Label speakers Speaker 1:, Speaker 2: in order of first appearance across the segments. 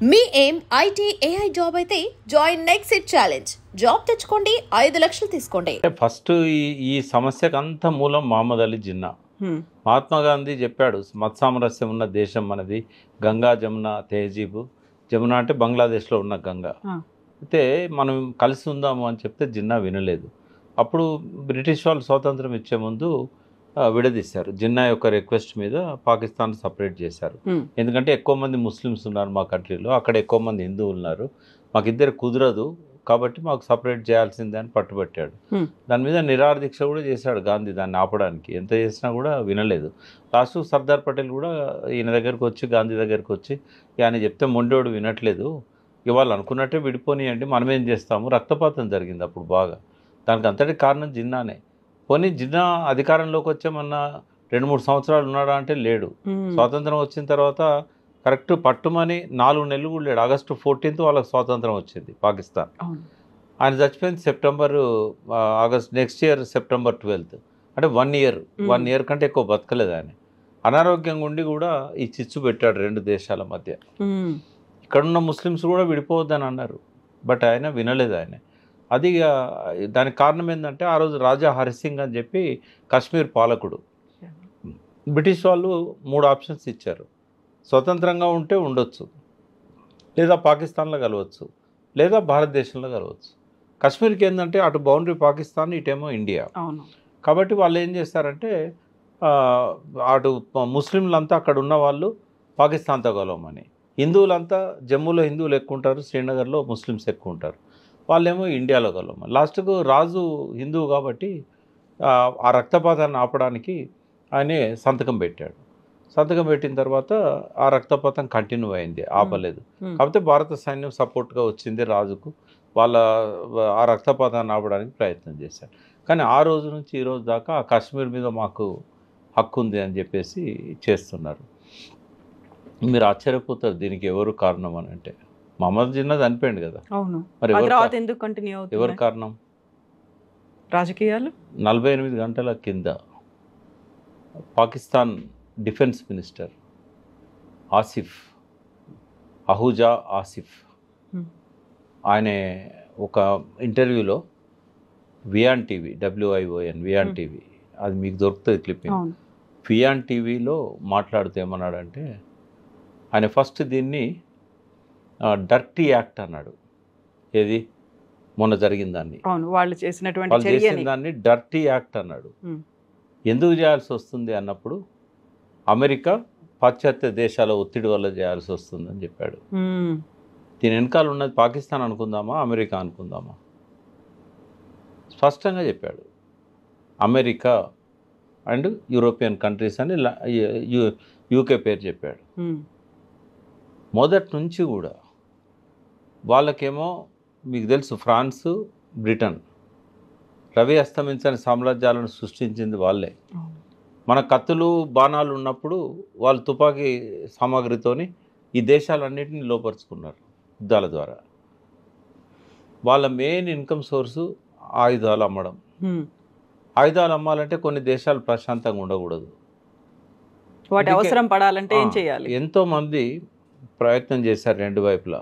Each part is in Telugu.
Speaker 1: మీ ఏం ఐటీ ఏఐ జాబ్ అయితే join next it challenge. Job తెచ్చుకోండి, 5 లక్షలు తీసుకోండి.
Speaker 2: ఫస్ట్ ఈ సమస్యకు అంత మూలం మహమ్మద్ అలీ జిన్నా. మహాత్మా గాంధీ చెప్పాడు, మత సామరస్యం ఉన్న దేశం మనది, గంగా జమున తెహజీబు. జమున అంటే బంగ్లాదేశ్లో ఉన్న గంగా. అయితే మనం కలిసి ఉందాము అని చెప్తే జిన్నా వినలేదు. అప్పుడు బ్రిటిష్ వాళ్ళు స్వాతంత్రం ఇచ్చే ముందు విడదీశారు. జిన్నా యొక్క రిక్వెస్ట్ మీద పాకిస్తాన్ సపరేట్ చేశారు. ఎందుకంటే ఎక్కువ మంది ముస్లిమ్స్ ఉన్నారు మా కంట్రీలో, అక్కడ ఎక్కువ మంది హిందువులు ఉన్నారు, మాకు ఇద్దరు కుదరదు కాబట్టి మాకు సపరేట్ చేయాల్సిందే అని పట్టుబట్టాడు. దాని మీద నిరాహార దీక్ష కూడా చేశాడు గాంధీ, దాన్ని ఆపడానికి. ఎంత చేసినా కూడా వినలేదు. లాస్ట్ సర్దార్ పటేల్ కూడా ఈయన దగ్గరికి వచ్చి, గాంధీ దగ్గరికి వచ్చి, ఆయన చెప్తే మొండోడు వినట్లేదు, ఇవాళ అనుకున్నట్టే విడిపోనియండి, మనం ఏం చేస్తాము. రక్తపాతం జరిగింది అప్పుడు బాగా. దానికి అంతటి కారణం జిన్నానే. పోనీ జిన్నా అధికారంలోకి వచ్చామన్నా 2-3 సంవత్సరాలు ఉన్నాడా అంటే లేడు. స్వాతంత్రం వచ్చిన తర్వాత కరెక్ట్ పట్టుమని 4 నెలలు కూడా లేడు. ఆగస్టు 14th వాళ్ళకి స్వాతంత్రం వచ్చింది పాకిస్తాన్. ఆయన చచ్చిపోయింది August next year September 12th. అంటే 1 ఇయర్ కంటే ఎక్కువ బతకలేదు ఆయన. అనారోగ్యంగా ఉండి కూడా ఈ చిచ్చు పెట్టాడు 2 దేశాల మధ్య. ఇక్కడున్న ముస్లిమ్స్ కూడా విడిపోవద్దని అన్నారు, బట్ ఆయన వినలేదు. ఆయన అది దానికి కారణం ఏంటంటే ఆ రోజు రాజా హరిసింగ్ అని చెప్పి కాశ్మీర్ పాలకుడు. బ్రిటిష్ వాళ్ళు 3 ఆప్షన్స్ ఇచ్చారు. స్వతంత్రంగా ఉంటే ఉండొచ్చు, లేదా పాకిస్తాన్లో కలవచ్చు, లేదా భారతదేశంలో కలవచ్చు. కాశ్మీర్కి ఏంటంటే అటు బౌండరీ పాకిస్తాన్, ఇటేమో ఇండియా. కాబట్టి వాళ్ళు ఏం చేస్తారంటే అటు ముస్లింలంతా అక్కడ ఉన్న వాళ్ళు పాకిస్తాన్తో కలవమని, హిందువులంతా జమ్మూలో హిందువులు ఎక్కువ ఉంటారు, శ్రీనగర్లో ముస్లిమ్స్ ఎక్కువ ఉంటారు, వాళ్ళేమో ఇండియాలో కలవమని. లాస్ట్కు రాజు హిందువు కాబట్టి ఆ రక్తపాతాన్ని ఆపడానికి ఆయనే సంతకం పెట్టాడు. సంతకం పెట్టిన తర్వాత ఆ రక్తపాతం కంటిన్యూ అయింది, ఆపలేదు. కాకపోతే భారత సైన్యం సపోర్ట్గా వచ్చింది రాజుకు, ఆ రక్తపాతాన్ని ఆపడానికి ప్రయత్నం చేశారు. కానీ ఆ రోజు నుంచి ఈ రోజు దాకా ఆ కాశ్మీర్ మీద మాకు హక్కు ఉంది అని చెప్పేసి చేస్తున్నారు. మీరు ఆశ్చర్యపోతారు దీనికి ఎవరు కారణం అని అంటే, మహమ్మద్ జిన్నా చనిపోయింది కదా. మరి ఎవరు కారణం?
Speaker 3: రాజకీయాలు.
Speaker 2: 48 గంటల కింద పాకిస్తాన్ డిఫెన్స్ మినిస్టర్ అహూజా ఆసిఫ్ ఆయన ఒక ఇంటర్వ్యూలో వియాన్ టీవీ, వియాన్ టీవీ, అది మీకు దొరుకుతుంది క్లిప్పింగ్, వియాన్ టీవీలో మాట్లాడుతూ ఏమన్నాడంటే, ఆయన ఫస్ట్ దీన్ని డర్టీ యాక్ట్ అన్నాడు. ఏది మొన్న జరిగిన దాన్ని,
Speaker 3: వాళ్ళు చేసిన
Speaker 2: దాన్ని డర్టీ యాక్ట్ అన్నాడు. ఎందుకు చేయాల్సి వస్తుంది అన్నప్పుడు, అమెరికా పాశ్చాత్య దేశాల ఒత్తిడి వల్ల చేయాల్సి వస్తుందని చెప్పాడు. దీని వెనకాల ఉన్నది పాకిస్తాన్ అనుకుందామా, అమెరికా అనుకుందామా? స్పష్టంగా చెప్పాడు, అమెరికా అండ్ యూరోపియన్ కంట్రీస్ అని యూకే పేరు చెప్పాడు. మొదటి నుంచి కూడా వాళ్ళకేమో మీకు తెలుసు, ఫ్రాన్సు, బ్రిటన్ రవి అస్తమించని సామ్రాజ్యాలను సృష్టించింది వాళ్ళే. మన కత్తులు బాణాలు ఉన్నప్పుడు వాళ్ళు తుపాకీ సామాగ్రితోని ఈ దేశాలన్నింటినీ లోపరుచుకున్నారు యుద్ధాల ద్వారా. వాళ్ళ మెయిన్ ఇన్కమ్ సోర్సు ఆయుధాలు అమ్మడం. ఆయుధాలు అమ్మాలంటే కొన్ని దేశాలు ప్రశాంతంగా ఉండకూడదు,
Speaker 3: వాటి అవసరం పడాలంటే ఏం చేయాలి?
Speaker 2: ఎంతోమంది ప్రయత్నం చేశారు రెండు వైపులా.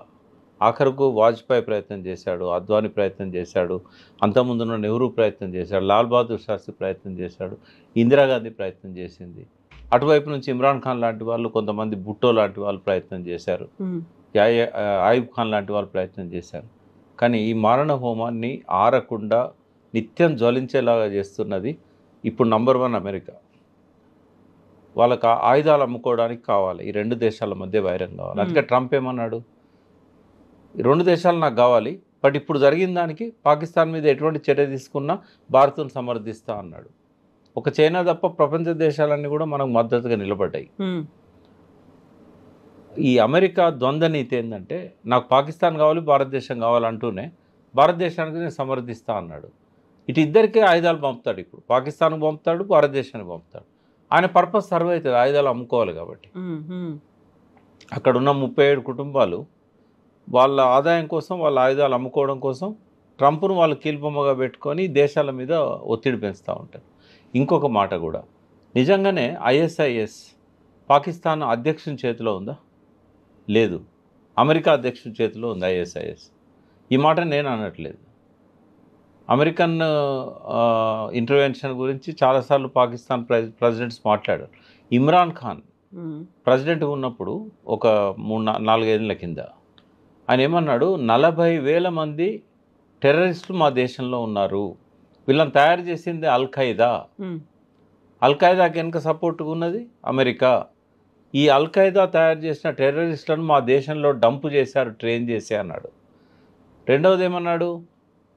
Speaker 2: ఆఖరుకు వాజ్పేయి ప్రయత్నం చేశాడు, అద్వానీ ప్రయత్నం చేశాడు, అంతకుముందున్న నెహ్రూ ప్రయత్నం చేశాడు, లాల్ బహదూర్ శాస్త్రి ప్రయత్నం చేశాడు, ఇందిరాగాంధీ ప్రయత్నం చేసింది. అటువైపు నుంచి ఇమ్రాన్ ఖాన్ లాంటి వాళ్ళు, కొంతమంది భుట్టో లాంటి వాళ్ళు ప్రయత్నం చేశారు, ఆయుబ్ ఖాన్ లాంటి వాళ్ళు ప్రయత్నం చేశారు. కానీ ఈ మారణ హోమాన్ని ఆరకుండా నిత్యం జ్వలించేలాగా చేస్తున్నది ఇప్పుడు నంబర్ 1 అమెరికా. వాళ్ళకి ఆయుధాలు అమ్ముకోవడానికి కావాలి, ఈ 2 దేశాల మధ్య వైరం కావాలి. అందుకే ట్రంప్ ఏమన్నాడు, ఈ 2 దేశాలు నాకు కావాలి, బట్ ఇప్పుడు జరిగిన దానికి పాకిస్తాన్ మీద ఎటువంటి చర్య తీసుకున్నా భారత్ను సమర్థిస్తా అన్నాడు. ఒక చైనా తప్ప ప్రపంచ దేశాలన్నీ కూడా మనకు మద్దతుగా నిలబడ్డాయి. ఈ అమెరికా ద్వంద్వ నీతి ఏంటంటే, నాకు పాకిస్తాన్ కావాలి, భారతదేశం కావాలంటూనే భారతదేశానికి నేను సమర్థిస్తా అన్నాడు. ఇటు ఇద్దరికే ఆయుధాలు పంపుతాడు, ఇప్పుడు పాకిస్తాన్కి పంపుతాడు, భారతదేశానికి పంపుతాడు. ఆయన పర్పస్ సర్వ్ అవుతుంది, ఆయుధాలు అమ్ముకోవాలి కాబట్టి. అక్కడ ఉన్న 37 కుటుంబాలు వాళ్ళ ఆదాయం కోసం, వాళ్ళ ఆయుధాలు అమ్ముకోవడం కోసం ట్రంప్ను వాళ్ళు కీల్బొమ్మగా పెట్టుకొని దేశాల మీద ఒత్తిడి పెంచుతూ ఉంటారు. ఇంకొక మాట కూడా, నిజంగానే ISIS పాకిస్తాన్ అధ్యక్షుని చేతిలో ఉందా? లేదు. అమెరికా అధ్యక్షుడి చేతిలో ఉంది ఐఎస్ఐఎస్. ఈ మాట నేను అనట్లేదు. అమెరికన్ ఇంటర్వెన్షన్ గురించి చాలాసార్లు పాకిస్తాన్ ప్రెసిడెంట్స్ మాట్లాడారు. ఇమ్రాన్ ఖాన్ ప్రెసిడెంట్ ఉన్నప్పుడు ఒక 3-4 ఏళ్ళ కింద ఆయన ఏమన్నాడు, 40,000 మంది టెర్రరిస్టులు మా దేశంలో ఉన్నారు, వీళ్ళని తయారు చేసింది అల్-ఖైదా. అల్-ఖైదాకి వెనుక సపోర్ట్గా ఉన్నది అమెరికా. ఈ అల్-ఖైదా తయారు చేసిన టెర్రరిస్టులను మా దేశంలో డంపు చేశారు, ట్రైన్ చేసి అన్నాడు. రెండవది ఏమన్నాడు,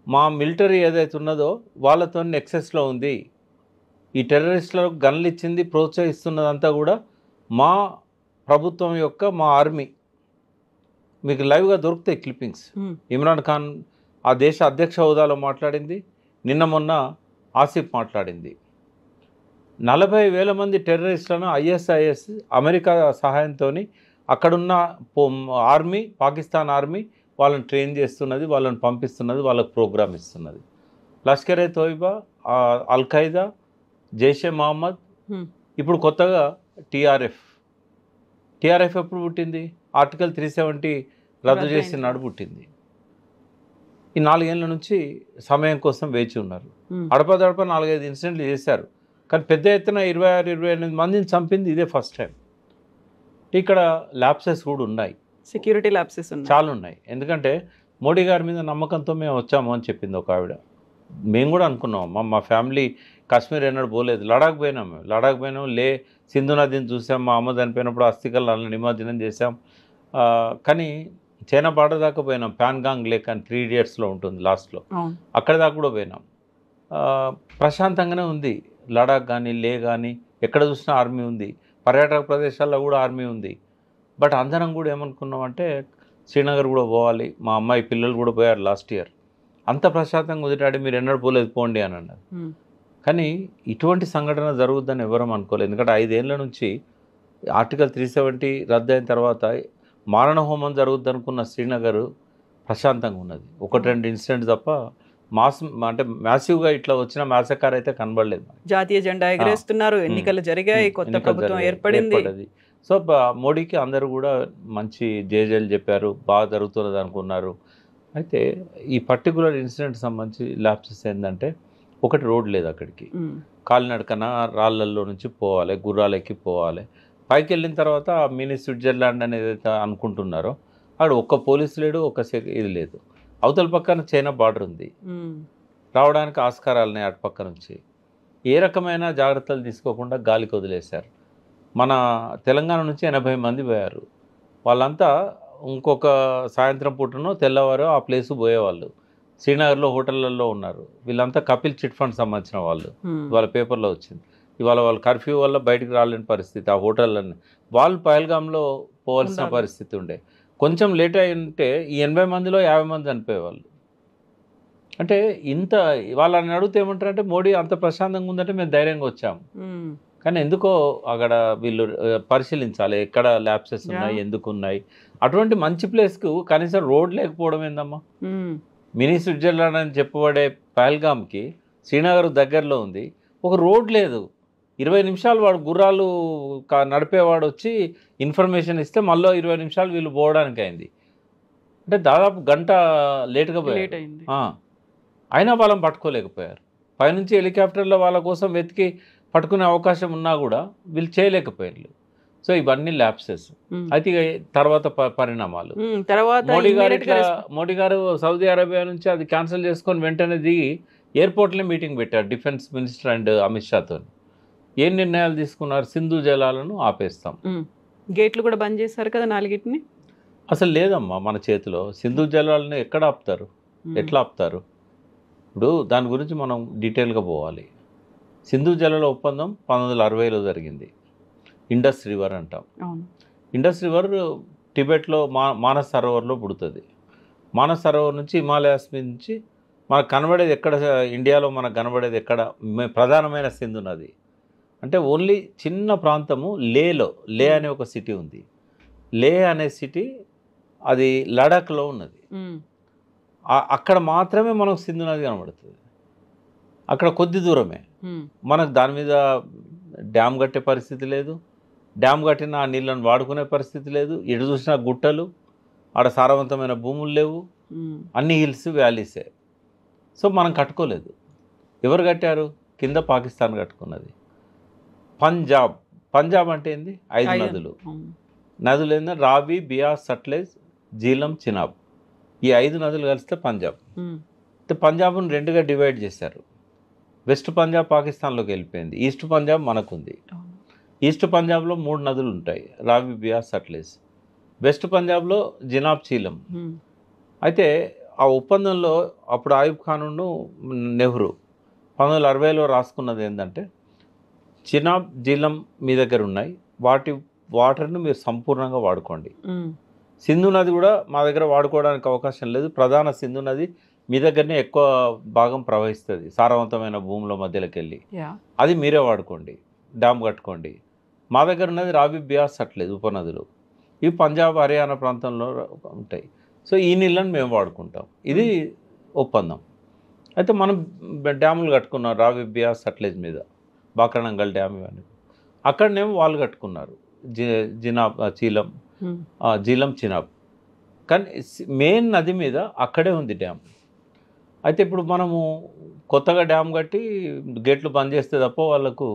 Speaker 2: మా మిలిటరీ ఏదైతే ఉన్నదో వాళ్ళతో ఎక్సెస్లో ఉంది, ఈ టెర్రరిస్టులకు గన్లు ఇచ్చింది ప్రోత్సహిస్తున్నదంతా కూడా మా ప్రభుత్వం యొక్క మా ఆర్మీ. మీకు లైవ్గా దొరుకుతాయి క్లిప్పింగ్స్. ఇమ్రాన్ ఖాన్ ఆ దేశ అధ్యక్ష హోదాలో మాట్లాడింది, నిన్న మొన్న ఆసిఫ్ మాట్లాడింది. 40,000 మంది టెర్రరిస్టులను ఐఎస్ఐఎస్ అమెరికా సహాయంతో అక్కడున్న ఆర్మీ, పాకిస్తాన్ ఆర్మీ వాళ్ళని ట్రైన్ చేస్తున్నది, వాళ్ళని పంపిస్తున్నది, వాళ్ళకు ప్రోగ్రామ్ ఇస్తున్నది. లష్కర్ ఏ తోయిబా, అల్-ఖైదా, జైషే మహమ్మద్, ఇప్పుడు కొత్తగా టీఆర్ఎఫ్ ఎప్పుడు పుట్టింది? ఆర్టికల్ 370 రద్దు చేసి నాడు పుట్టింది. ఈ 4 ఏళ్ళ నుంచి సమయం కోసం వేచి ఉన్నారు. అడపదడప 4-5 ఇన్సిడెంట్లు చేశారు, కానీ పెద్ద ఎత్తున 26-28 మందిని చంపింది ఇదే ఫస్ట్ టైం. ఇక్కడ ల్యాప్సెస్ కూడా ఉన్నాయి,
Speaker 3: సెక్యూరిటీ ల్యాప్సెస్
Speaker 2: చాలా ఉన్నాయి. ఎందుకంటే మోడీ గారి మీద నమ్మకంతో మేము వచ్చాము అని చెప్పింది ఒక ఆవిడ. మేము కూడా అనుకున్నాం, మా ఫ్యామిలీ కాశ్మీర్ ఎన్నడూ పోలేదు, లడాక్ పోయినాం. సింధు నదిని చూసాం, మా అమ్మ చనిపోయినప్పుడు అస్థికలను నిమజ్జనం చేసాం. కానీ చైనా బార్డర్ దాకా పోయినాం, ప్యాన్గాంగ్ లేక్ అని 3 ఇడియట్స్లో ఉంటుంది లాస్ట్లో, అక్కడ దాకా కూడా పోయినాం. ప్రశాంతంగానే ఉంది లడాక్ కానీ లే కానీ, ఎక్కడ చూసినా ఆర్మీ ఉంది, పర్యాటక ప్రదేశాల్లో కూడా ఆర్మీ ఉంది. బట్ అందరం కూడా ఏమనుకున్నామంటే శ్రీనగర్ కూడా పోవాలి, మా అమ్మాయి పిల్లలు కూడా పోయారు లాస్ట్ ఇయర్, అంత ప్రశాంతంగా కుదిరాడి మీరు ఎన్నడూ పోలేదు పోండి అని అన్నారు. కానీ ఇటువంటి సంఘటన జరుగుద్దని ఎవరం అనుకోలేదు. ఎందుకంటే 5 ఏళ్ళ నుంచి ఆర్టికల్ 370 రద్దు అయిన తర్వాత మారణ హోమం జరుగుద్ది అనుకున్న శ్రీనగర్ ప్రశాంతంగా ఉన్నది. 1-2 ఇన్సిడెంట్ తప్ప అంటే మ్యాసివ్గా ఇట్లా వచ్చిన మ్యాసకార్ అయితే కనబడలేదు.
Speaker 3: జాతీయ జెండా ఎగరేస్తున్నారు, ఎన్నికలు జరిగాయి, కొత్త ప్రభుత్వం ఏర్పడింది.
Speaker 2: సో మోడీకి అందరూ కూడా మంచి జేజేలు చెప్పారు, బాగా జరుగుతున్నది అనుకున్నారు. అయితే ఈ పర్టికులర్ ఇన్సిడెంట్ సంబంధించి ల్యాప్సెస్ ఏంటంటే, ఒకటి రోడ్ లేదు అక్కడికి, కాలినడకన రాళ్ళల్లో నుంచి పోవాలి, గుర్రాలు ఎక్కి పోవాలి. పైకి వెళ్ళిన తర్వాత మినీ స్విట్జర్లాండ్ అనేది ఏదైతే అనుకుంటున్నారో అక్కడ ఒక్క పోలీసు లేడు, ఇది లేదు. అవతల పక్కన చైనా బార్డర్ ఉంది, రావడానికి ఆస్కారాలని అటు పక్క నుంచి. ఏ రకమైన జాగ్రత్తలు తీసుకోకుండా గాలికి వదిలేశారు. మన తెలంగాణ నుంచి 80 మంది పోయారు. వాళ్ళంతా ఇంకొక సాయంత్రం పూటనో తెల్లవారో ఆ ప్లేస్ పోయేవాళ్ళు. శ్రీనగర్లో హోటళ్ళల్లో ఉన్నారు. వీళ్ళంతా కపిల్ చిట్ ఫండ్ సంబంధించిన వాళ్ళు. వాళ్ళ పేపర్లో వచ్చింది. ఇవాళ వాళ్ళు కర్ఫ్యూ వల్ల బయటికి రాలేని పరిస్థితి. ఆ హోటళ్ళని వాళ్ళు పహల్గామ్లో పోవాల్సిన పరిస్థితి ఉండే. కొంచెం లేట్ అయి ఉంటే ఈ 80 మందిలో 50 మంది చనిపోయేవాళ్ళు. అంటే ఇంత వాళ్ళని అడిగితే ఏమంటారంటే, మోడీ అంత ప్రశాంతంగా ఉందంటే మేము ధైర్యంగా వచ్చాము. కానీ ఎందుకో అక్కడ వీళ్ళు పరిశీలించాలి ఎక్కడ ల్యాప్సెస్ ఉన్నాయి, ఎందుకు ఉన్నాయి. అటువంటి మంచి ప్లేస్కు కనీసం రోడ్ లేకపోవడం ఏందమ్మా? మినీ స్విట్జర్లాండ్ అని చెప్పబడే పహల్గామ్కి శ్రీనగర్ దగ్గరలో ఉంది, ఒక రోడ్ లేదు. 20 నిమిషాలు వాడు గుర్రాలు నడిపేవాడు వచ్చి ఇన్ఫర్మేషన్ ఇస్తే మళ్ళీ 20 నిమిషాలు వీళ్ళు పోవడానికి అయింది. అంటే దాదాపు గంట లేట్గా పోయారు. అయినా వాళ్ళని పట్టుకోలేకపోయారు. పైనుంచి హెలికాప్టర్లో వాళ్ళ కోసం వెతికి పట్టుకునే అవకాశం ఉన్నా కూడా వీళ్ళు చేయలేకపోయారు. సో ఇవన్నీ ల్యాప్సెస్. అయితే తర్వాత పరిణామాలు, మోడీ గారు సౌదీ అరేబియా నుంచి అది క్యాన్సిల్ చేసుకొని వెంటనే దిగి ఎయిర్పోర్ట్లో మీటింగ్ పెట్టారు డిఫెన్స్ మినిస్టర్ అండ్ అమిత్ షాతో. ఏం నిర్ణయాలు తీసుకున్నారు? సింధు జలాలను ఆపేస్తాం,
Speaker 3: గేట్లు కూడా బంద్ చేశారు కదా 4ని.
Speaker 2: అసలు లేదమ్మా మన చేతిలో. సింధు జలాలను ఎక్కడ ఆపుతారు, ఎట్లా ఆపుతారు? ఇప్పుడు దాని గురించి మనం డీటెయిల్గా పోవాలి. సింధు జలాల ఒప్పందం 1960లో జరిగింది. ఇండస్ రివర్ అంటాం. ఇండస్ రివర్ టిబెట్లో మానస్ సరోవర్లో పుడుతుంది. మానస్ సరోవర్ నుంచి హిమాలయాస్ నుంచి మనకు కనబడేది ఎక్కడ, ఇండియాలో మనకు కనబడేది ఎక్కడ? ప్రధానమైన సింధు నది. అంటే ఓన్లీ చిన్న ప్రాంతము లే అనే ఒక సిటీ ఉంది. లే అనే సిటీ అది లడాఖ్లో ఉన్నది. అక్కడ మాత్రమే మనకు సింధు నది కనబడుతుంది. అక్కడ కొద్ది దూరమే. మనకు దాని మీద డ్యామ్ కట్టే పరిస్థితి లేదు, డ్యామ్ కట్టిన ఆ నీళ్ళను వాడుకునే పరిస్థితి లేదు. ఎటు చూసినా గుట్టలు, ఆడ సారవంతమైన భూములు లేవు, అన్ని హిల్స్ వ్యాలీసే. సో మనం కట్టుకోలేదు. ఎవరు కట్టారు? కింద పాకిస్తాన్ కట్టుకున్నది. పంజాబ్ అంటే ఏంది? 5 నదులు. నదులు ఏంటంటే రావి, బియాస్, సట్లెజ్, జీలం, చినాబ్. ఈ 5 నదులు కలిస్తే పంజాబ్. పంజాబ్ను 2గా డివైడ్ చేశారు. వెస్ట్ పంజాబ్ పాకిస్తాన్లోకి వెళ్ళిపోయింది, ఈస్ట్ పంజాబ్ మనకుంది. ఈస్ట్ పంజాబ్లో 3 నదులు ఉంటాయి, రావి, బియాస్, సట్లెజ్. వెస్ట్ పంజాబ్లో జినాబ్, చీలం. అయితే ఆ ఒప్పందంలో అప్పుడు ఆయుబ్ ఖాను, నెహ్రూ 1960లో రాసుకున్నది ఏంటంటే, చినాబ్, జీలం మీ దగ్గర ఉన్నాయి, వాటి వాటర్ను మీరు సంపూర్ణంగా వాడుకోండి. సింధు నది కూడా మా దగ్గర వాడుకోవడానికి అవకాశం లేదు, ప్రధాన సింధు నది మీ దగ్గరనే ఎక్కువ భాగం ప్రవహిస్తుంది సారవంతమైన భూముల మధ్యలోకి వెళ్ళి, అది మీరే వాడుకోండి, డ్యామ్ కట్టుకోండి. మా దగ్గర ఉన్నది రావి, బియాస్, సట్లెజ్ ఉపనదులు. ఇవి పంజాబ్, హర్యానా ప్రాంతంలో ఉంటాయి. సో ఈ నీళ్ళని మేము వాడుకుంటాం. ఇది ఒప్పందం. అయితే మనం డ్యాములు కట్టుకున్నాం రావి, బియాస్, సట్లెజ్ మీద, బాక్రానంగల్ డ్యామ్ ఇవన్నీ. అక్కడనేమో వాళ్ళు కట్టుకున్నారు జినాబ్, జీలం, చినాబ్. కానీ మెయిన్ నది మీద అక్కడే ఉంది డ్యామ్. అయితే ఇప్పుడు మనము కొత్తగా డ్యామ్ కట్టి గేట్లు బంద్ చేస్తే తప్ప వాళ్ళకు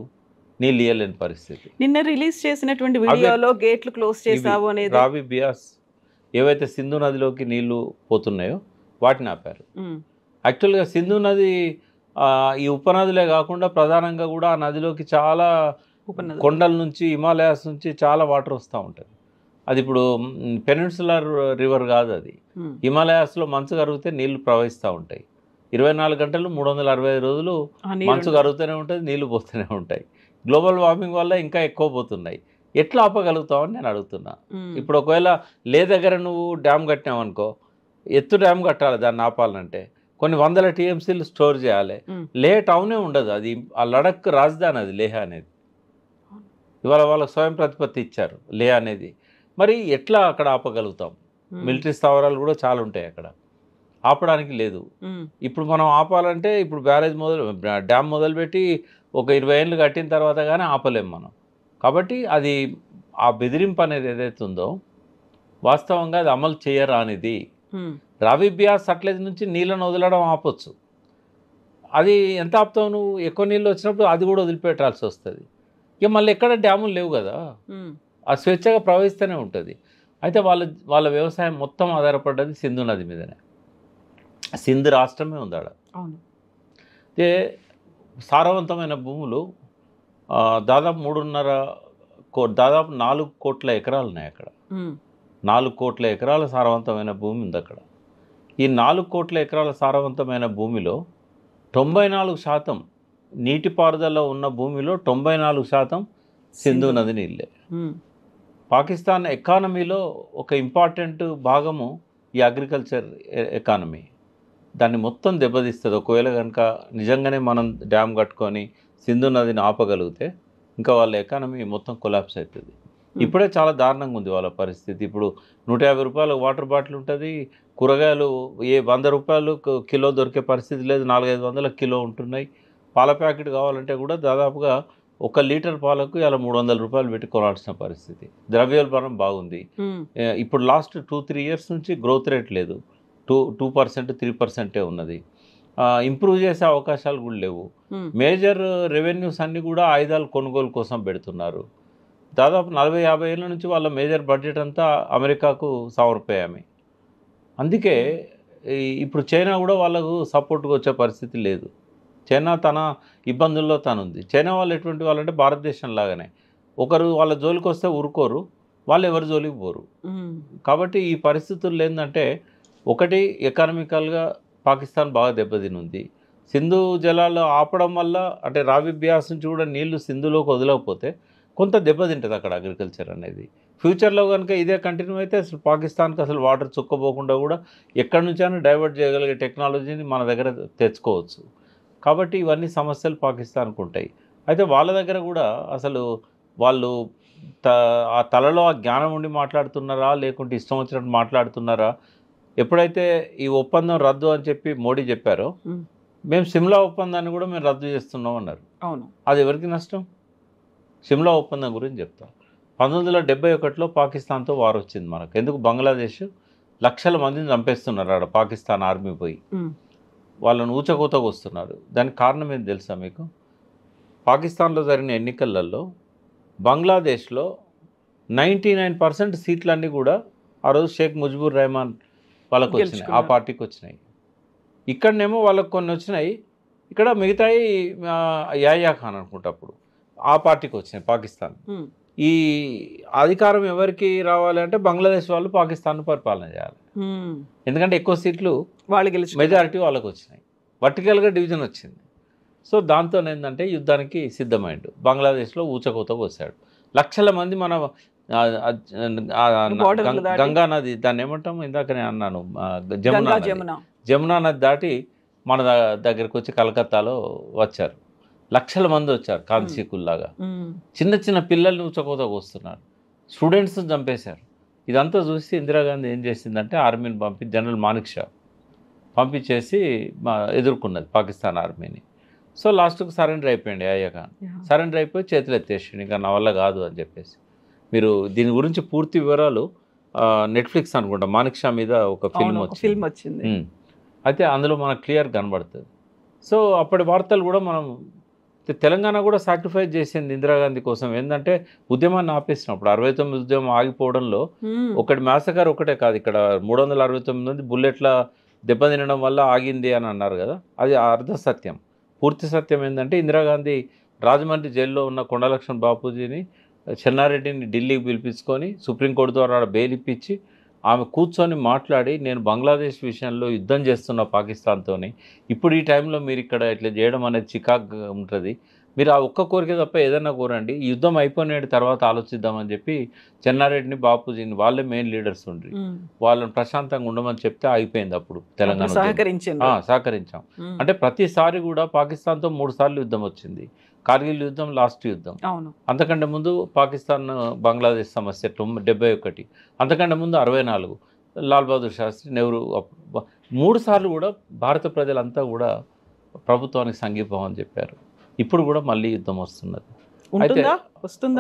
Speaker 2: నీళ్ళు ఇవ్వలేని పరిస్థితి.
Speaker 3: నిన్న రిలీజ్ చేసినటువంటి వీడియోలో గేట్లు క్లోజ్ చేసావు అనేది
Speaker 2: రావి, బియాస్ ఏవైతే సింధు నదిలోకి నీళ్లు పోతున్నాయో వాటిని ఆపారు. యాక్చువల్గా సింధు నది ఈ ఉపనదులే కాకుండా ప్రధానంగా కూడా ఆ నదిలోకి చాలా కొండల నుంచి, హిమాలయాస్ నుంచి చాలా వాటర్ వస్తూ ఉంటుంది. అది ఇప్పుడు పెనిన్సులర్ రివర్ కాదు, అది హిమాలయాస్లో మంచు కరిగితే నీళ్లు ప్రవహిస్తూ ఉంటాయి. 24 గంటలు 365 రోజులు మంచు కరుగుతూనే ఉంటుంది, నీళ్లు పోతూనే ఉంటాయి. గ్లోబల్ వార్మింగ్ వల్ల ఇంకా ఎక్కువ పోతున్నాయి. ఎట్లా ఆపగలుగుతావని నేను అడుగుతున్నా. ఇప్పుడు ఒకవేళ దగ్గర నువ్వు డ్యామ్ కట్టినావు అనుకో, ఎత్తు డ్యామ్ కట్టాలి, దాన్ని ఆపాలంటే కొన్ని 100 టీఎంసీలు స్టోర్ చేయాలి. టౌనే ఉండదు, అది ఆ లడక్ రాజధాని, అది లేహ్ అనేది. ఇవాళ వాళ్ళకి స్వయం ప్రతిపత్తి ఇచ్చారు లేహ్ అనేది. మరి ఎట్లా అక్కడ ఆపగలుగుతాం? మిలిటరీ స్థావరాలు కూడా చాలా ఉంటాయి అక్కడ, ఆపడానికి లేదు. ఇప్పుడు మనం ఆపాలంటే ఇప్పుడు డ్యామ్ మొదలుపెట్టి ఒక 20 ఏళ్ళు కట్టిన తర్వాత కానీ ఆపలేం మనం. కాబట్టి అది ఆ బెదిరింపు అనేది ఏదైతే ఉందో వాస్తవంగా అది అమలు చేయరానిది. రావి, బియాస్, సట్లెజ్ నుంచి నీళ్ళను వదలడం ఆపొచ్చు, అది ఎంత ఆపుతావు నువ్వు? ఎక్కువ నీళ్ళు వచ్చినప్పుడు అది కూడా వదిలిపెట్టాల్సి వస్తుంది. ఇక మళ్ళీ ఎక్కడ డ్యాములు లేవు కదా, ఆ స్వేచ్ఛగా ప్రవహిస్తూనే ఉంటుంది. అయితే వాళ్ళ వ్యవసాయం మొత్తం ఆధారపడ్డది సింధు నది మీదనే. సింధు రాష్ట్రమే ఉంది ఆడ. అయితే సారవంతమైన భూములు దాదాపు 4 కోట్ల ఎకరాలు ఉన్నాయి అక్కడ. 4 కోట్ల ఎకరాల సారవంతమైన భూమి ఉంది అక్కడ. ఈ 4 కోట్ల ఎకరాల సారవంతమైన భూమిలో 94% నీటిపారుదల ఉన్న భూమిలో 94% సింధు నది నీళ్ళే. పాకిస్తాన్ ఎకానమీలో ఒక ఇంపార్టెంట్ భాగము ఈ అగ్రికల్చర్ ఎకానమీ. దాన్ని మొత్తం దెబ్బతీస్తుంది ఒకవేళ కనుక నిజంగానే మనం డ్యామ్ కట్టుకొని సింధు నదిని ఆపగలిగితే. ఇంకా వాళ్ళ ఎకానమీ మొత్తం కొలాప్స్ అవుతుంది. ఇప్పుడే చాలా దారుణంగా ఉంది వాళ్ళ పరిస్థితి. ఇప్పుడు 150 రూపాయల వాటర్ బాటిల్ ఉంటుంది, కూరగాయలు 100 రూపాయలు కిలో దొరికే పరిస్థితి లేదు, 400-500 కిలో ఉంటున్నాయి. పాల ప్యాకెట్ కావాలంటే కూడా దాదాపుగా 1 లీటర్ పాలకు ఇలా 300 రూపాయలు పెట్టి కొనాల్సిన పరిస్థితి. ద్రవ్యోల్బణం బాగుంది. ఇప్పుడు లాస్ట్ 2-3 ఇయర్స్ నుంచి గ్రోత్ రేట్ లేదు, 2%, 3% ఉన్నది. ఇంప్రూవ్ చేసే అవకాశాలు కూడా లేవు. మేజర్ రెవెన్యూస్ అన్నీ కూడా ఆయుధాలు కొనుగోలు కోసం పెడుతున్నారు. దాదాపు 40-50 ఏళ్ళ నుంచి వాళ్ళ మేజర్ బడ్జెట్ అంతా అమెరికాకు సమర్పయామి. అందుకే ఇప్పుడు చైనా కూడా వాళ్ళకు సపోర్ట్గా వచ్చే పరిస్థితి లేదు. చైనా తన ఇబ్బందుల్లో తనుంది. చైనా వాళ్ళు ఎటువంటి వాళ్ళంటే భారతదేశం లాగానే, ఒకరు వాళ్ళ జోలికి వస్తే ఊరుకోరు, వాళ్ళు ఎవరి జోలికి పోరు. కాబట్టి ఈ పరిస్థితుల్లో ఏంటంటే, ఒకటి ఎకనామికల్గా పాకిస్తాన్ బాగా దెబ్బతినుంది. సింధు జలాలు ఆపడం వల్ల అంటే రావి, బియాస్ నుంచి కూడా నీళ్లు సింధులోకి వదలకపోతే కొంత దెబ్బతింటుంది అక్కడ అగ్రికల్చర్ అనేది. ఫ్యూచర్లో కనుక ఇదే కంటిన్యూ అయితే అసలు పాకిస్తాన్కి అసలు వాటర్ చుక్కపోకుండా కూడా ఎక్కడి నుంచైనా డైవర్ట్ చేయగలిగే టెక్నాలజీని మన దగ్గర తెచ్చుకోవచ్చు. కాబట్టి ఇవన్నీ సమస్యలు పాకిస్తాన్కు ఉంటాయి. అయితే వాళ్ళ దగ్గర కూడా అసలు వాళ్ళు ఆ తలలో ఆ జ్ఞానం ఉండి మాట్లాడుతున్నారా, లేకుంటే ఇష్టం వచ్చినట్టు మాట్లాడుతున్నారా? ఎప్పుడైతే ఈ ఒప్పందం రద్దు అని చెప్పి మోడీ చెప్పారో, మేము సిమ్లా ఒప్పందాన్ని కూడా మేము రద్దు చేస్తున్నాం అన్నారు.
Speaker 3: అవును,
Speaker 2: అది ఎవరికి నష్టం? సిమ్లా ఒప్పందం గురించి చెప్తాం. 1971లో పాకిస్తాన్తో వార్ వచ్చింది మనకు. ఎందుకు? బంగ్లాదేశ్ లక్షల మందిని చంపేస్తున్నారు ఆడ పాకిస్తాన్ ఆర్మీ పోయి, వాళ్ళని ఊచకోతకు వస్తున్నారు. దానికి కారణం ఏంటి తెలుసా మీకు? పాకిస్తాన్లో జరిగిన ఎన్నికలలో బంగ్లాదేశ్లో 99% సీట్లన్నీ కూడా ఆ రోజు షేక్ ముజిబుర్ రెహమాన్ వాళ్ళకు వచ్చినాయి, ఆ పార్టీకి వచ్చినాయి. ఇక్కడనేమో వాళ్ళకు కొన్ని వచ్చినాయి, ఇక్కడ మిగతాయి యాయా ఖాన్ అనుకుంటా అప్పుడు ఆ పార్టీకి వచ్చినాయి పాకిస్తాన్. ఈ అధికారం ఎవరికి రావాలి అంటే బంగ్లాదేశ్ వాళ్ళు పాకిస్తాన్ పరిపాలన చేయాలి, ఎందుకంటే ఎక్కువ సీట్లు
Speaker 3: వాళ్ళు గెలిచి
Speaker 2: మెజారిటీ వాళ్ళకు వచ్చినాయి, వర్టికల్గా డివిజన్ వచ్చింది. సో దాంతో ఏంటంటే యుద్ధానికి సిద్ధమైండు, బంగ్లాదేశ్లో ఊచకోత పోసాడు. లక్షల మంది మన గంగా నది, దాన్ని ఏమంటాము ఇందాక నేను అన్నాను, జమునా నది దాటి మన దగ్గరికి వచ్చి కలకత్తాలో వచ్చారు. లక్షల మంది వచ్చారు కాంతిశీకుల్లాగా. చిన్న చిన్న పిల్లల్ని ఊచకోతకు వస్తున్నారు, స్టూడెంట్స్ని చంపేశారు. ఇదంతా చూసి ఇందిరాగాంధీ ఏం చేసిందంటే ఆర్మీని పంపి జనరల్ మానిక్ షా పంపించేసి ఎదుర్కొన్నది పాకిస్తాన్ ఆర్మీని. సో లాస్ట్కు సరెండర్ అయిపోయింది యాయా ఖాన్. సరెండర్ అయిపోయి చేతులు ఎత్తేసిండు, ఇంకా నా వల్ల కాదు అని చెప్పేసి. మీరు దీని గురించి పూర్తి వివరాలు నెట్ఫ్లిక్స్ అనుకుంటా మానిక్ షా మీద ఒక ఫిల్మ్
Speaker 3: వచ్చింది,
Speaker 2: అయితే అందులో మనకు క్లియర్ కనబడుతుంది. సో అప్పటి వార్తలు కూడా మనం తెలంగాణ కూడా సాక్రిఫైస్ చేసింది ఇందిరాగాంధీ కోసం. ఏంటంటే ఉద్యమాన్ని ఆపేసినప్పుడు 69 ఉద్యమం ఆగిపోవడంలో ఒకటి మ్యాసకర్ ఒకటే కాదు, ఇక్కడ 369 మంది బుల్లెట్ల దెబ్బతినడం వల్ల ఆగింది అని అన్నారు కదా, అది అర్ధ సత్యం. పూర్తి సత్యం ఏంటంటే ఇందిరాగాంధీ రాజమండ్రి జైల్లో ఉన్న కొండలక్ష్మణ్ బాపూజీని, చెన్నారెడ్డిని ఢిల్లీకి పిలిపించుకొని సుప్రీంకోర్టు ద్వారా బెయిల్ ఇప్పించి ఆమె కూర్చొని మాట్లాడి, నేను బంగ్లాదేశ్ విషయంలో యుద్ధం చేస్తున్న పాకిస్తాన్తో, ఇప్పుడు ఈ టైంలో మీరు ఇక్కడ ఇట్లా చేయడం అనేది చికాకుగా ఉంటుంది, మీరు ఆ ఒక్క కోరిక తప్ప ఏదైనా కోరండి, ఈ యుద్ధం అయిపోయిన తర్వాత ఆలోచిద్దామని చెప్పి చెన్నారెడ్డిని బాపూజీని, వాళ్ళే మెయిన్ లీడర్స్ ఉండ్రి, వాళ్ళని ప్రశాంతంగా ఉండమని చెప్తే ఆగిపోయింది. అప్పుడు తెలంగాణ సహకరించాం. అంటే ప్రతిసారి కూడా పాకిస్తాన్తో 3 సార్లు యుద్ధం వచ్చింది. కార్గిల్ యుద్ధం లాస్ట్ యుద్ధం, అంతకంటే ముందు పాకిస్తాన్ బంగ్లాదేశ్ సమస్య 71, అంతకంటే ముందు 64, లాల్ బహదూర్ శాస్త్రి, నెహ్రూ. 3 సార్లు కూడా భారత ప్రజలంతా కూడా ప్రభుత్వానికి సంఘీభావం అని చెప్పారు. ఇప్పుడు కూడా మళ్ళీ యుద్ధం వస్తున్నది, అయితే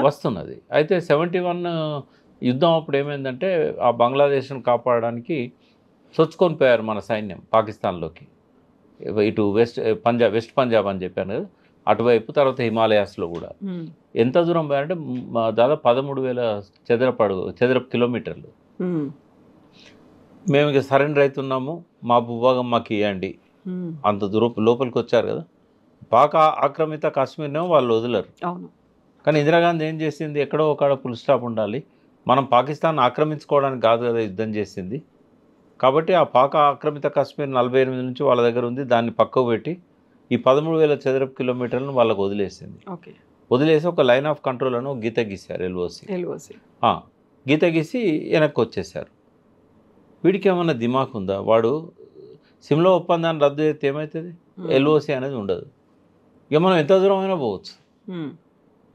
Speaker 2: వస్తున్నది. అయితే 71 యుద్ధం అప్పుడు ఏమైందంటే ఆ బంగ్లాదేశ్ను కాపాడడానికి చొచ్చుకొని పోయారు మన సైన్యం పాకిస్తాన్లోకి, ఇటు వెస్ట్ పంజాబ్ అని చెప్పాను కదా, అటువైపు, తర్వాత హిమాలయాస్లో కూడా. ఎంత దూరం పోయారంటే దాదాపు 13,000 చదరపు కిలోమీటర్లు. మేము ఇక సరెండర్ అవుతున్నాము, మా భూభాగం మాకు ఇవ్వండి, అంత దూరం లోపలికి వచ్చారు కదా. పాక్ ఆక్రమిత కాశ్మీర్నేమో వాళ్ళు వదలరు. కానీ ఇందిరాగాంధీ ఏం చేసింది, ఎక్కడో ఒక ఫుల్ స్టాప్ ఉండాలి, మనం పాకిస్తాన్ ఆక్రమించుకోవడానికి కాదు కదా యుద్ధం చేసింది, కాబట్టి ఆ పాక్ ఆక్రమిత కాశ్మీర్ 48 నుంచి వాళ్ళ దగ్గర ఉంది, దాన్ని పక్కకు పెట్టి ఈ 13,000 చదరపు కిలోమీటర్లను వాళ్ళకు వదిలేసింది. వదిలేసి ఒక లైన్ ఆఫ్ కంట్రోల్ అని ఒక గీత గీశారు, ఎల్ఓసి గీత గీసి వెనక్కి వచ్చేసారు. వీడికి ఏమన్నా దిమాక్ ఉందా? వాడు సిమ్లా ఒప్పందాన్ని రద్దు చేస్తే ఏమవుతుంది, ఎల్ఓసి అనేది ఉండదు. ఇక మనం ఎంత దూరం అయినా పోవచ్చు.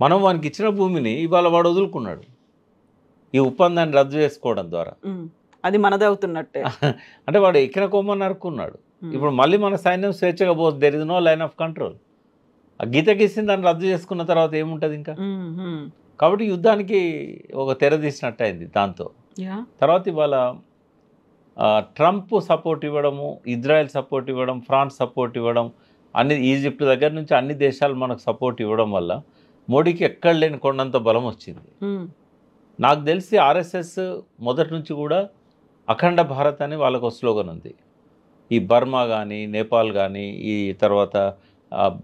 Speaker 2: మనం వానికి ఇచ్చిన భూమిని ఇవాళ వాడు వదులుకున్నాడు ఈ ఒప్పందాన్ని రద్దు చేసుకోవడం ద్వారా,
Speaker 3: అది మనది అవుతున్నట్టే.
Speaker 2: అంటే వాడు ఎక్కిన కొమ్మని నరుక్కున్నాడు. ఇప్పుడు మళ్ళీ మన సైన్యం స్వేచ్ఛగా పోతుంది, there is no line of control. ఆ గీత గీసిన దాన్ని రద్దు చేసుకున్న తర్వాత ఏముంటుంది ఇంకా. కాబట్టి యుద్ధానికి ఒక తెర తీసినట్టు అయింది దాంతో. తర్వాత ఇవాళ ట్రంప్ సపోర్ట్ ఇవ్వడము, ఇజ్రాయెల్ సపోర్ట్ ఇవ్వడం, ఫ్రాన్స్ సపోర్ట్ ఇవ్వడం, అన్ని ఈజిప్ట్ దగ్గర నుంచి అన్ని దేశాలు మనకు సపోర్ట్ ఇవ్వడం వల్ల మోడీకి ఎక్కడ లేని కొండంత బలం వచ్చింది. నాకు తెలిసి ఆర్ఎస్ఎస్ మొదటి నుంచి కూడా అఖండ భారత్ అని వాళ్ళకు స్లోగన్ ఉంది. ఈ బర్మా కానీ, నేపాల్ కానీ, ఈ తర్వాత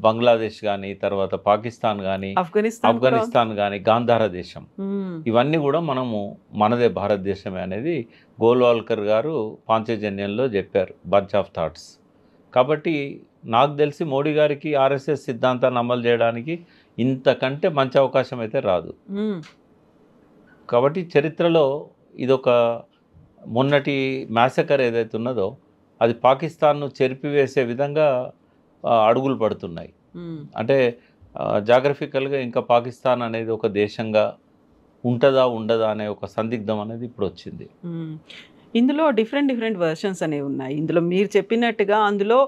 Speaker 2: బంగ్లాదేశ్ కానీ, తర్వాత పాకిస్తాన్ కానీ, ఆఫ్ఘనిస్తాన్ కానీ, గాంధార దేశం, ఇవన్నీ కూడా మనదే భారతదేశమే అనేది గోల్వాల్కర్ గారు పాంచజన్యంలో చెప్పారు, బంచ్ ఆఫ్ థాట్స్. కాబట్టి నాకు తెలిసి మోడీ గారికి ఆర్ఎస్ఎస్ సిద్ధాంతాన్ని అమలు చేయడానికి ఇంతకంటే మంచి అవకాశం అయితే రాదు. కాబట్టి చరిత్రలో ఇదొక మొన్నటి మ్యాసకర్ ఏదైతే ఉన్నదో అది పాకిస్తాన్ను చెరిపివేసే విధంగా అడుగులు పడుతున్నాయి. అంటే జాగ్రఫికల్గా ఇంకా పాకిస్తాన్ అనేది ఒక దేశంగా ఉంటుందా ఉండదా అనే ఒక సందిగ్ధం అనేది ఇప్పుడు వచ్చింది.
Speaker 3: ఇందులో డిఫరెంట్ వర్షన్స్ అనేవి ఉన్నాయి. ఇందులో మీరు చెప్పినట్టుగా అందులో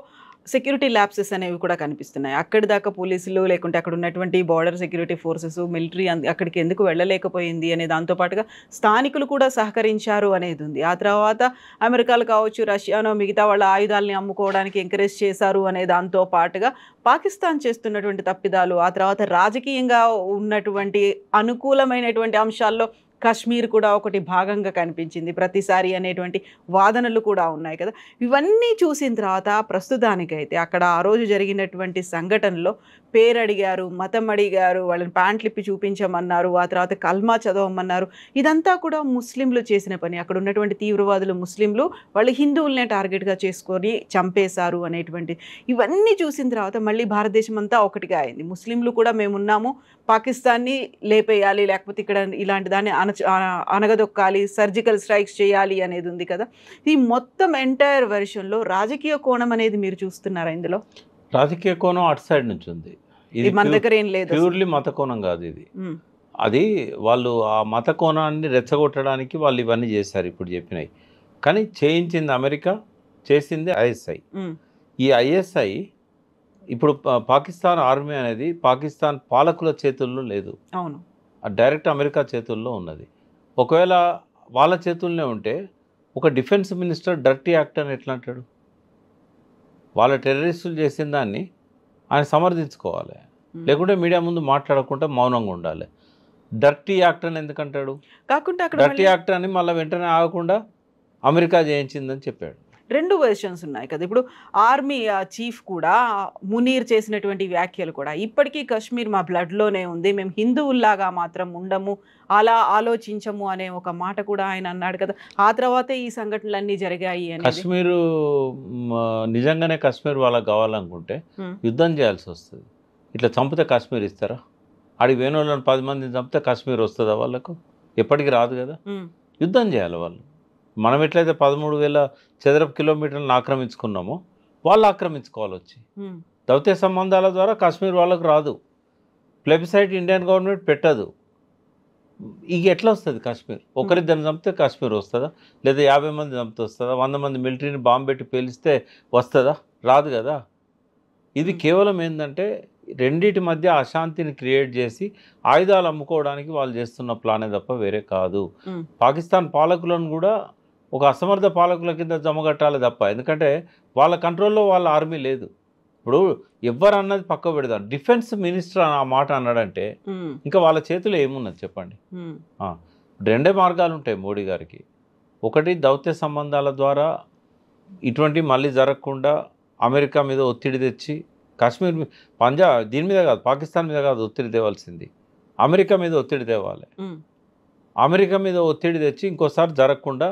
Speaker 3: సెక్యూరిటీ ల్యాప్సెస్ అనేవి కూడా కనిపిస్తున్నాయి. అక్కడి దాకా పోలీసులు లేకుంటే అక్కడ ఉన్నటువంటి బార్డర్ సెక్యూరిటీ ఫోర్సెస్, మిలిటరీ అక్కడికి ఎందుకు వెళ్ళలేకపోయింది అనే దాంతో పాటుగా స్థానికులు కూడా సహకరించారు అనేది ఉంది. ఆ తర్వాత అమెరికాలు కావచ్చు, రష్యానో మిగతా వాళ్ళ ఆయుధాలని అమ్ముకోవడానికి ఎంకరేజ్ చేశారు అనే దాంతో పాటుగా పాకిస్తాన్ చేస్తున్నటువంటి తప్పిదాలు, ఆ తర్వాత రాజకీయంగా ఉన్నటువంటి అనుకూలమైనటువంటి అంశాల్లో కాశ్మీర్ కూడా ఒకటి భాగంగా కనిపించింది ప్రతిసారి అనేటువంటి వాదనలు కూడా ఉన్నాయి కదా. ఇవన్నీ చూసిన తర్వాత ప్రస్తుతానికైతే అక్కడ ఆ రోజు జరిగినటువంటి సంఘటనలో పేరు అడిగారు, మతం అడిగారు, వాళ్ళని ప్యాంట్లు ఇప్పి చూపించమన్నారు, ఆ తర్వాత కల్మా చదవమన్నారు. ఇదంతా కూడా ముస్లింలు చేసిన పని. అక్కడ ఉన్నటువంటి తీవ్రవాదులు ముస్లింలు, వాళ్ళు హిందువులనే టార్గెట్గా చేసుకొని చంపేశారు అనేటువంటి ఇవన్నీ చూసిన తర్వాత మళ్ళీ భారతదేశం అంతా ఒకటిగా అయింది. ముస్లింలు కూడా మేమున్నాము, పాకిస్తాన్ని లేపేయాలి, లేకపోతే ఇక్కడ ఇలాంటి దాన్ని అనగదొక్కాలి, సర్జికల్ స్ట్రైక్స్ చేయాలి అనేది ఉంది కదా. ఈ మొత్తం ఎంటైర్ వెర్షన్లో రాజకీయ కోణం అనేది మీరు చూస్తున్నారా ఇందులో?
Speaker 2: రాజకీయ కోణం అటు సైడ్ నుంచి ఉంది.
Speaker 3: ఇది మన దగ్గర ఏం లేదు,
Speaker 2: ప్యూర్లీ మత కోణం కాదు ఇది. అది వాళ్ళు ఆ మత కోణాన్ని రెచ్చగొట్టడానికి వాళ్ళు ఇవన్నీ చేశారు ఇప్పుడు చెప్పినవి. కానీ చేయించింది అమెరికా, చేసింది ఐఎస్ఐ. ఈ ఐఎస్ఐ ఇప్పుడు పాకిస్తాన్ ఆర్మీ అనేది పాకిస్తాన్ పాలకుల చేతుల్లో లేదు,
Speaker 3: అవును,
Speaker 2: డైరెక్ట్ అమెరికా చేతుల్లో ఉన్నది. ఒకవేళ వాళ్ళ చేతుల్లోనే ఉంటే ఒక డిఫెన్స్ మినిస్టర్ డర్టీ యాక్ట్ అని ఎట్లా అంటాడు? వాళ్ళ టెర్రరిస్టులు చేసిన దాన్ని ఆయన సమర్థించుకోవాలి, లేకుంటే మీడియా ముందు మాట్లాడకుండా మౌనంగా ఉండాలి. డర్టీ యాక్ట్ అని ఎందుకంటాడు?
Speaker 3: కాకుండా
Speaker 2: డర్టీ యాక్ట్ అని మళ్ళీ వెంటనే ఆగకుండా అమెరికా చేయించిందని చెప్పాడు.
Speaker 3: రెండు వెర్షన్స్ ఉన్నాయి కదా. ఇప్పుడు ఆర్మీ చీఫ్ కూడా మునీర్ చేసినటువంటి వ్యాఖ్యలు కూడా ఇప్పటికీ కాశ్మీర్ మా బ్లడ్లోనే ఉంది, మేము హిందువుల్లాగా మాత్రం ఉండము, అలా ఆలోచించము అనే ఒక మాట కూడా ఆయన అన్నాడు కదా. ఆ తర్వాతే ఈ సంఘటనలన్నీ జరిగాయి అని.
Speaker 2: కాశ్మీరు నిజంగానే కాశ్మీర్ వాళ్ళకి కావాలనుకుంటే యుద్ధం చేయాల్సి వస్తుంది. ఇట్లా చంపితే కాశ్మీర్ ఇస్తారా? ఆడికి వేణులను 10 మందిని చంపితే కాశ్మీర్ వస్తుందా? వాళ్ళకు ఎప్పటికీ రాదు కదా. యుద్ధం చేయాలి వాళ్ళు. మనం ఎట్లయితే 13,000 చదరపు కిలోమీటర్లను ఆక్రమించుకున్నామో వాళ్ళు ఆక్రమించుకోవాలి వచ్చి. దౌత్య సంబంధాల ద్వారా కాశ్మీర్ వాళ్ళకు రాదు, ప్లెబిసైట్ ఇండియన్ గవర్నమెంట్ పెట్టదు. ఇక ఎట్లా వస్తుంది కాశ్మీర్? ఒకరిద్దరిని చంపితే కాశ్మీర్ వస్తుందా? లేదా 50 మంది చంపితే వస్తుందా? 100 మంది మిలిటరీని బాంబు పెట్టి పేలిస్తే వస్తుందా? రాదు కదా. ఇది కేవలం ఏంటంటే రెండింటి మధ్య అశాంతిని క్రియేట్ చేసి ఆయుధాలు అమ్ముకోవడానికి వాళ్ళు చేస్తున్న ప్లానే తప్ప వేరే కాదు. పాకిస్తాన్ పాలకులను కూడా ఒక అసమర్థ పాలకుల కింద జమగట్టాలి తప్ప, ఎందుకంటే వాళ్ళ కంట్రోల్లో వాళ్ళ ఆర్మీ లేదు. ఇప్పుడు ఎవరు అన్నది పక్క పెడదాం, డిఫెన్స్ మినిస్టర్ ఆ మాట అన్నాడంటే ఇంకా వాళ్ళ చేతిలో ఏమున్నది చెప్పండి. రెండే మార్గాలు ఉంటాయి మోడీ గారికి. ఒకటి, దౌత్య సంబంధాల ద్వారా ఇటువంటి మళ్ళీ జరగకుండా అమెరికా మీద ఒత్తిడి తెచ్చి, కాశ్మీర్ పంజాబ్ దీని మీద కాదు, పాకిస్తాన్ మీద కాదు ఒత్తిడి తేవాల్సింది, అమెరికా మీద ఒత్తిడి తేవాలి. అమెరికా మీద ఒత్తిడి తెచ్చి ఇంకోసారి జరగకుండా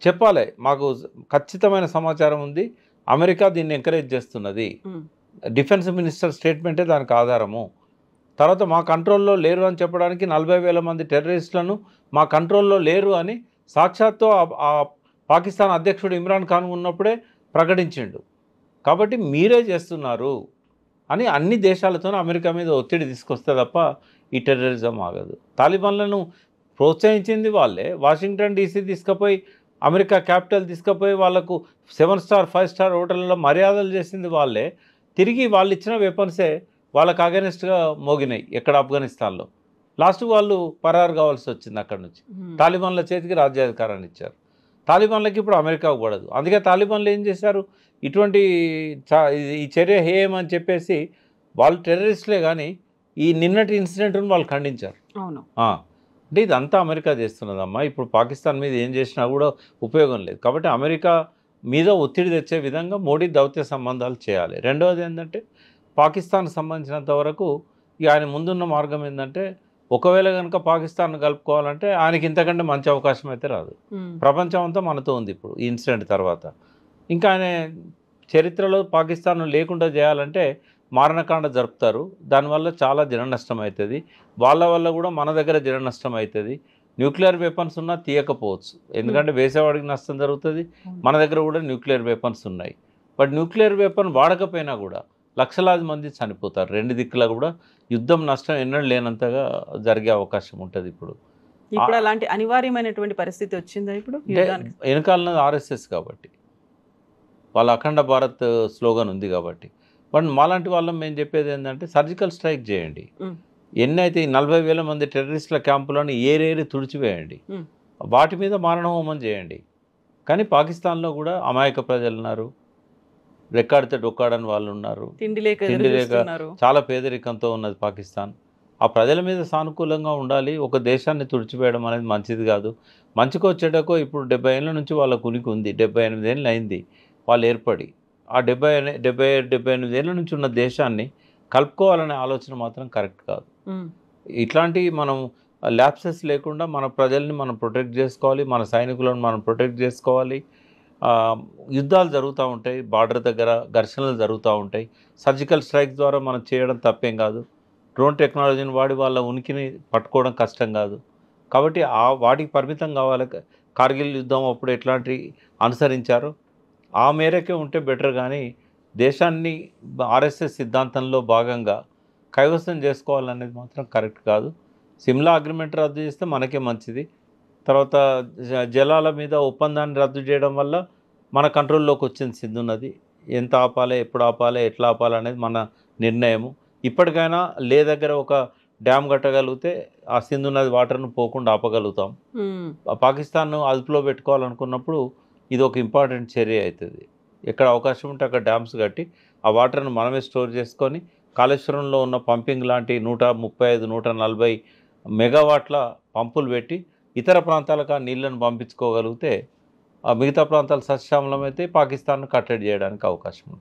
Speaker 2: చెప్పాలి, మాకు ఖచ్చితమైన సమాచారం ఉంది, అమెరికా దీన్ని ఎంకరేజ్ చేస్తున్నది, డిఫెన్స్ మినిస్టర్ స్టేట్మెంటే దానికి ఆధారము. తర్వాత మా కంట్రోల్లో లేరు అని చెప్పడానికి 40,000 మంది టెర్రరిస్టులను మా కంట్రోల్లో లేరు అని సాక్షాత్తు ఆ పాకిస్తాన్ అధ్యక్షుడు ఇమ్రాన్ ఖాన్ ఉన్నప్పుడే ప్రకటించిండు. కాబట్టి మీరే చేస్తున్నారు అని అన్ని దేశాలతో అమెరికా మీద ఒత్తిడి తీసుకొస్తే తప్ప ఈ టెర్రరిజం ఆగదు. తాలిబాన్లను ప్రోత్సహించింది వాళ్ళే. వాషింగ్టన్ డీసీ తీసుకుపోయి, అమెరికా క్యాపిటల్ తీసుకుపోయి వాళ్ళకు 7 స్టార్ 5 స్టార్ హోటళ్ళలో మర్యాదలు చేసింది వాళ్ళే. తిరిగి వాళ్ళు ఇచ్చిన వెపన్సే వాళ్ళకు అగెనిస్ట్గా మోగినాయి ఎక్కడ ఆఫ్ఘనిస్తాన్లో. లాస్ట్ వాళ్ళు పరారు కావాల్సి వచ్చింది అక్కడి నుంచి. తాలిబాన్ల చేతికి రాజ్యాధికారాన్ని ఇచ్చారు. తాలిబాన్లకి ఇప్పుడు అమెరికా పడదు. అందుకే తాలిబాన్లు ఏం చేశారు, ఇటువంటి ఈ చర్య హేయమని చెప్పేసి వాళ్ళు టెర్రరిస్టులే కానీ ఈ నిన్నటి ఇన్సిడెంట్ను వాళ్ళు ఖండించారు.
Speaker 3: అవును,
Speaker 2: అంటే ఇదంతా అమెరికా చేస్తున్నదమ్మా. ఇప్పుడు పాకిస్తాన్ మీద ఏం చేసినా కూడా ఉపయోగం లేదు. కాబట్టి అమెరికా మీద ఒత్తిడి తెచ్చే విధంగా మోడీ దౌత్య సంబంధాలు చేయాలి. రెండవది ఏంటంటే, పాకిస్తాన్కి సంబంధించినంత వరకు ఆయన ముందున్న మార్గం ఏంటంటే, ఒకవేళ కనుక పాకిస్తాన్ కలుపుకోవాలంటే ఆయనకి ఇంతకంటే మంచి అవకాశం అయితే రాదు. ప్రపంచం అంతా మనతో ఉంది ఇప్పుడు ఈ ఇన్సిడెంట్ తర్వాత. ఇంకా ఆయన చరిత్రలో పాకిస్తాన్ లేకుండా చేయాలంటే మారణకాండ జరుపుతారు. దానివల్ల చాలా జన నష్టం అవుతుంది. వాళ్ళ వల్ల కూడా మన దగ్గర జన నష్టం అవుతుంది. న్యూక్లియర్ వెపన్స్ ఉన్నా తీయకపోవచ్చు, ఎందుకంటే వేసేవాడికి నష్టం జరుగుతుంది. మన దగ్గర కూడా న్యూక్లియర్ వెపన్స్ ఉన్నాయి. బట్ న్యూక్లియర్ వెపన్ వాడకపోయినా కూడా లక్షలాది మంది చనిపోతారు. రెండు దిక్కులా కూడా యుద్ధం నష్టం ఎన్నడూ లేనంతగా జరిగే అవకాశం ఉంటుంది. ఇప్పుడు
Speaker 3: అలాంటి అనివార్యమైనటువంటి పరిస్థితి వచ్చిందా ఇప్పుడు?
Speaker 2: వెనకాలన్నది ఆర్ఎస్ఎస్ కాబట్టి వాళ్ళ అఖండ భారత్ స్లోగన్ ఉంది కాబట్టి. బట్ మాలాంటి వాళ్ళం మేము చెప్పేది ఏంటంటే సర్జికల్ స్ట్రైక్ చేయండి. ఎన్నైతే 40,000 మంది టెర్రరిస్టుల క్యాంపులను ఏరేరి తుడిచివేయండి, వాటి మీద మారణహోమం చేయండి. కానీ పాకిస్తాన్లో కూడా అమాయక ప్రజలు ఉన్నారు, రెక్కాడితే డొక్కాడని వాళ్ళు ఉన్నారు,
Speaker 3: తిండి లేక
Speaker 2: చాలా పేదరికంతో ఉన్నది పాకిస్తాన్. ఆ ప్రజల మీద సానుకూలంగా ఉండాలి. ఒక దేశాన్ని తుడిచివేయడం అనేది మంచిది కాదు. మంచికో చెడ్డకో ఇప్పుడు 70 ఏళ్ళ నుంచి వాళ్ళకు ఉనికి ఉంది. 78 ఏళ్ళు అయింది వాళ్ళు ఏర్పడి. ఆ 78 ఏళ్ళ నుంచి ఉన్న దేశాన్ని కలుపుకోవాలనే ఆలోచన మాత్రం కరెక్ట్ కాదు. ఇట్లాంటి మనం ల్యాప్సెస్ లేకుండా మన ప్రజల్ని మనం ప్రొటెక్ట్ చేసుకోవాలి, మన సైనికులను మనం ప్రొటెక్ట్ చేసుకోవాలి. యుద్ధాలు జరుగుతూ ఉంటాయి, బార్డర్ దగ్గర ఘర్షణలు జరుగుతూ ఉంటాయి. సర్జికల్ స్ట్రైక్ ద్వారా మనం చేయడం తప్పేం కాదు. డ్రోన్ టెక్నాలజీని వాడి వాళ్ళ ఉనికిని పట్టుకోవడం కష్టం కాదు. కాబట్టి వాటికి పరిమితం కావాలి. కార్గిల్ యుద్ధం అప్పుడు ఎట్లాంటి అనుసరించారో ఆ మేరకే ఉంటే బెటర్. కానీ దేశాన్ని ఆర్ఎస్ఎస్ సిద్ధాంతంలో భాగంగా కైవసం చేసుకోవాలనేది మాత్రం కరెక్ట్ కాదు. సిమ్లా అగ్రిమెంట్ రద్దు చేస్తే మనకే మంచిది. తర్వాత జలాల మీద ఒప్పందాన్ని రద్దు చేయడం వల్ల మన కంట్రోల్లోకి వచ్చింది సింధు నది. ఎంత ఆపాలి, ఎప్పుడు ఆపాలి, ఎట్లా ఆపాలి అనేది మన నిర్ణయము. ఇప్పటికైనా లే దగ్గర ఒక డ్యామ్ కట్టగలిగితే ఆ సింధు నది వాటర్ను పోకుండా ఆపగలుగుతాం. పాకిస్తాన్ను అదుపులో పెట్టుకోవాలనుకున్నప్పుడు ఇది ఒక ఇంపార్టెంట్ చర్య అవుతుంది. ఎక్కడ అవకాశం ఉంటే అక్కడ డ్యామ్స్ కట్టి ఆ వాటర్ను మనమే స్టోర్ చేసుకొని కాళేశ్వరంలో ఉన్న పంపింగ్ లాంటి 135-140 మెగావాట్ల పంపులు పెట్టి ఇతర ప్రాంతాలకు ఆ నీళ్లను పంపించుకోగలిగితే ఆ మిగతా ప్రాంతాలు సస్యశ్యామలమైతే పాకిస్తాన్ను కట్టడి చేయడానికి అవకాశం ఉంది.